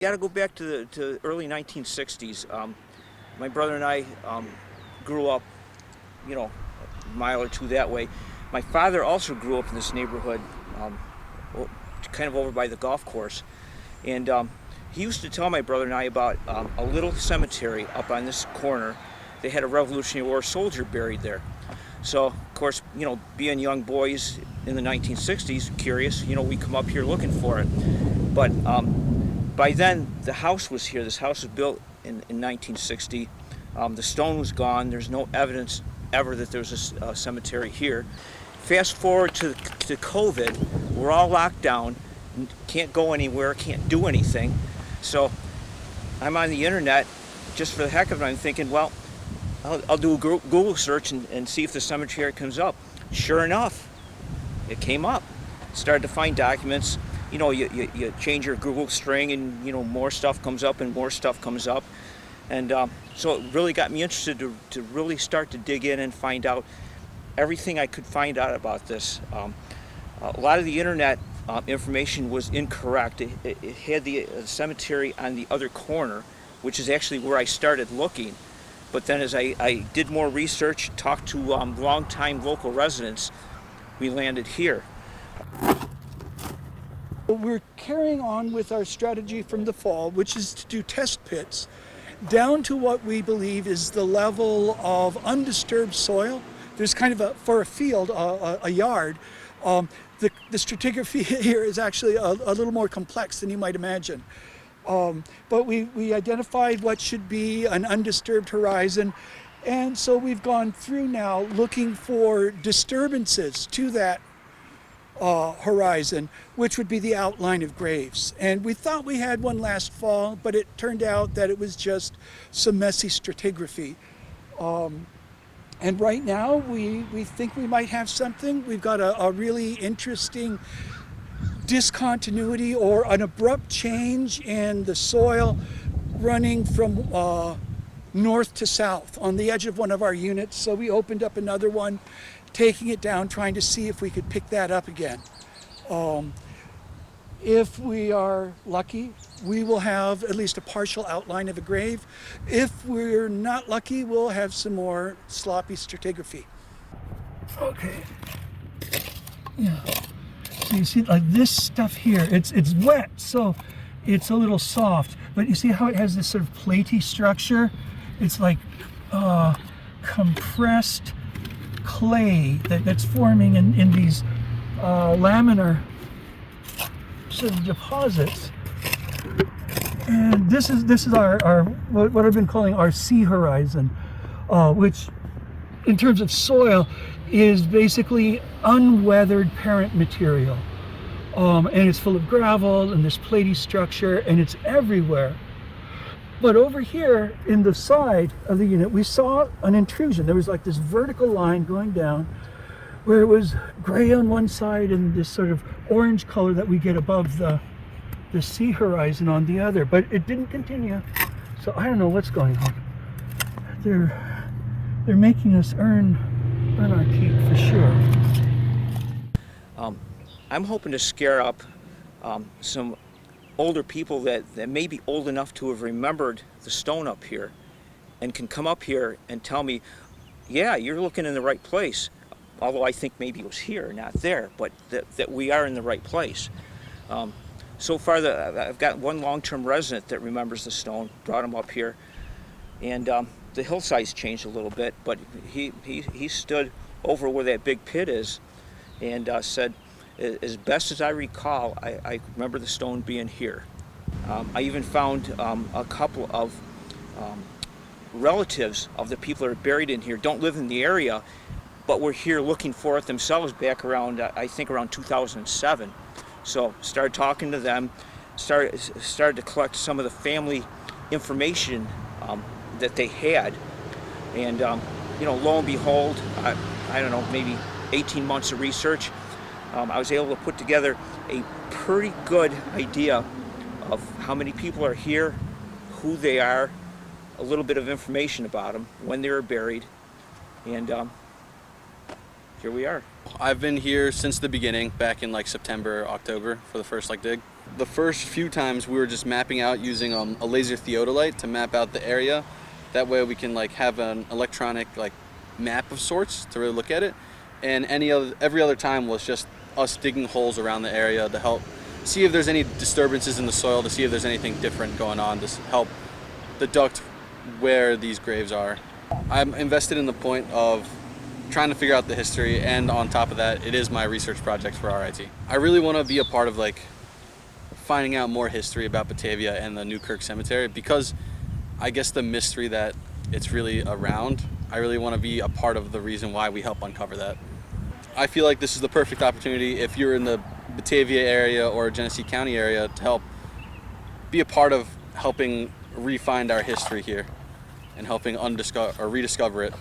You got to go back to the early 1960s. My brother and I grew up, a mile or two that way. My father also grew up in this neighborhood, kind of over by the golf course, and he used to tell my brother and I about a little cemetery up on this corner. They had a Revolutionary War soldier buried there. So, of course, being young boys in the 1960s, curious, we come up here looking for it. But by then, the house was here. This house was built in 1960. The stone was gone. There's no evidence ever that there was a cemetery here. Fast forward to COVID, we're all locked down, can't go anywhere, can't do anything. So I'm on the internet just for the heck of it. I'm thinking, well, I'll do a Google search and see if the cemetery comes up. Sure enough, it came up. Started to find documents. You change your Google string and, more stuff comes up and more stuff comes up. And so it really got me interested to really start to dig in and find out everything I could find out about this. A lot of the internet information was incorrect. It had the cemetery on the other corner, which is actually where I started looking. But then as I did more research, talked to longtime local residents, we landed here. We're carrying on with our strategy from the fall, which is to do test pits down to what we believe is the level of undisturbed soil. There's kind of for a field, a yard. The stratigraphy here is actually a little more complex than you might imagine. But we identified what should be an undisturbed horizon, and so we've gone through now looking for disturbances to that horizon, which would be the outline of graves. And we thought we had one last fall, but it turned out that it was just some messy stratigraphy. And right now we think we might have something. We've got a really interesting discontinuity or an abrupt change in the soil running from north to south on the edge of one of our units. So we opened up another one, taking it down, trying to see if we could pick that up again. If we are lucky, we will have at least a partial outline of a grave. If we're not lucky, we'll have some more sloppy stratigraphy. Okay. Yeah. So you see, like this stuff here, it's wet, so it's a little soft. But you see how it has this sort of platy structure? It's like compressed clay that's forming in these laminar sort of deposits. And this is our what I've been calling our sea horizon, which in terms of soil is basically unweathered parent material. And it's full of gravel and this platy structure, and it's everywhere. But over here in the side of the unit, we saw an intrusion. There was like this vertical line going down where it was gray on one side and this sort of orange color that we get above the sea horizon on the other. But it didn't continue. So I don't know what's going on. They're making us earn our keep for sure. I'm hoping to scare up some older people that may be old enough to have remembered the stone up here and can come up here and tell me, yeah, you're looking in the right place. Although I think maybe it was here, not there, but that we are in the right place. So far, I've got one long-term resident that remembers the stone, brought him up here, and the hillside's changed a little bit, but he stood over where that big pit is and said, as best as I recall, I remember the stone being here. I even found a couple of relatives of the people that are buried in here, don't live in the area, but were here looking for it themselves back around, I think around 2007. So started talking to them, started to collect some of the family information that they had. And lo and behold, I don't know, maybe 18 months of research, I was able to put together a pretty good idea of how many people are here, who they are, a little bit of information about them, when they were buried, and here we are. I've been here since the beginning, back in like September, October for the first dig. the first few times we were just mapping out using a laser theodolite to map out the area. That way we can like have an electronic like map of sorts to really look at it. And every other time was just us digging holes around the area to help see if there's any disturbances in the soil, to see if there's anything different going on, to help deduct where these graves are. I'm invested in the point of trying to figure out the history, and on top of that, it is my research project for RIT. I really want to be a part of like finding out more history about Batavia and the Newkirk Cemetery, because I guess the mystery that it's really around, I really want to be a part of the reason why we help uncover that. I feel like this is the perfect opportunity if you're in the Batavia area or Genesee County area to help be a part of helping re-find our history here and helping rediscover it.